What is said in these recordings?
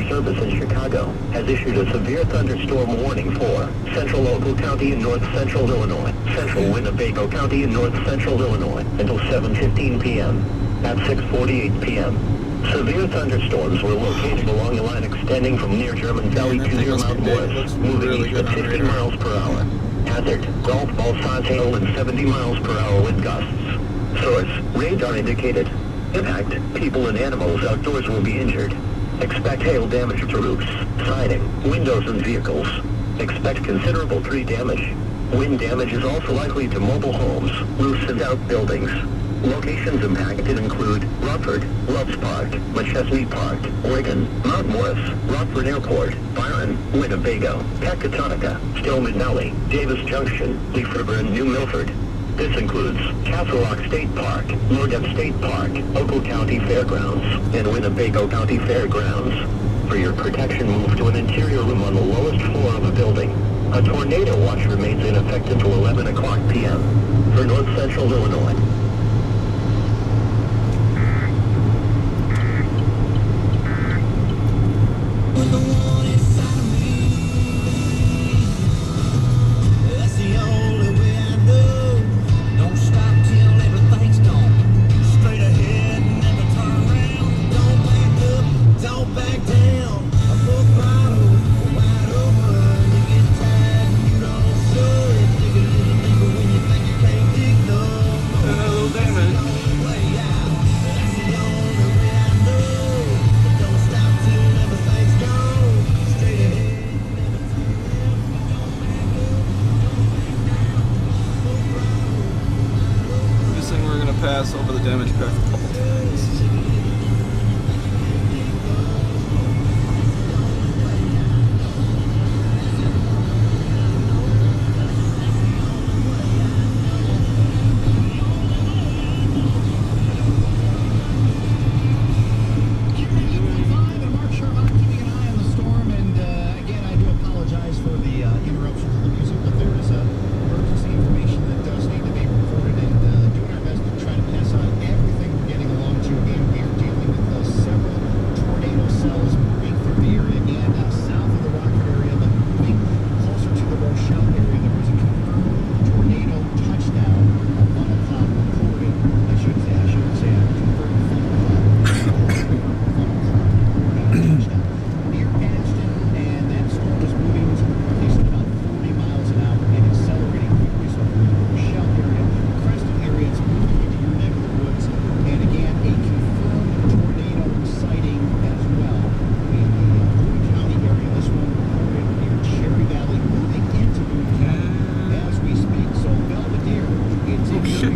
Weather Service in Chicago has issued a severe thunderstorm warning for central Ogle County in north central Illinois, central Winnebago County in north central Illinois until 7:15 p.m. At 6:48 p.m., severe thunderstorms were located along a line extending from near German Valley to near Mount Morris, moving east at 50 miles per hour. Hazard, golf ball size hail and 70 miles per hour wind gusts. Source, radar indicated. Impact, people and animals outdoors will be injured. Expect hail damage to roofs, siding, windows and vehicles. Expect considerable tree damage. Wind damage is also likely to mobile homes, roofs and outbuildings. Locations impacted include Rockford, Loves Park, McChesney Park, Oregon, Mount Morris, Rockford Airport, Byron, Winnebago, Pecatonica, Stillman Valley, Davis Junction, Leaf River and New Milford. This includes Castle Rock State Park, Lordette State Park, Ogle County Fairgrounds, and Winnebago County Fairgrounds. For your protection, move to an interior room on the lowest floor of a building. A tornado watch remains in effect until 11 o'clock p.m. for north central Illinois. Pass over the damage path a couple times.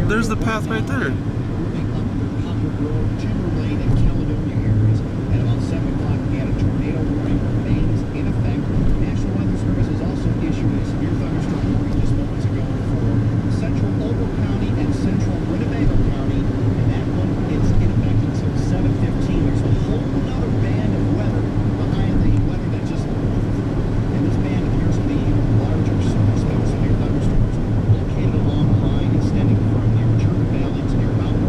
There's the path right there. Located along the line extending from near German Valley to near Mount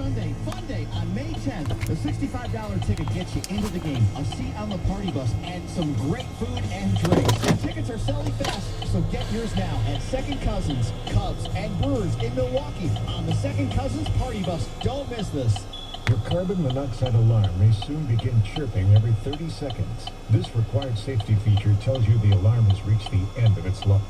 Sunday, Fun Day on May 10th. The $65 ticket gets you into the game, a seat on the party bus, and some great food and drinks. The tickets are selling fast, so get yours now at Second Cousins, Cubs, and Brewers in Milwaukee on the Second Cousins party bus. Don't miss this. Your carbon monoxide alarm may soon begin chirping every 30 seconds. This required safety feature tells you the alarm has reached the end of its life.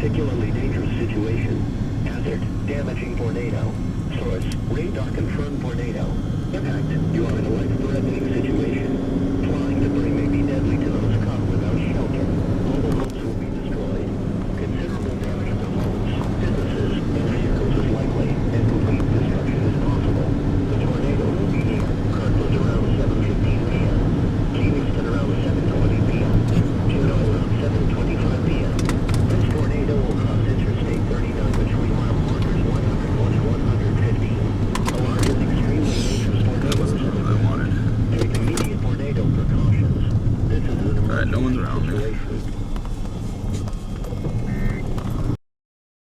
Particularly dangerous situation. Hazard, damaging tornado. Source, radar confirmed tornado.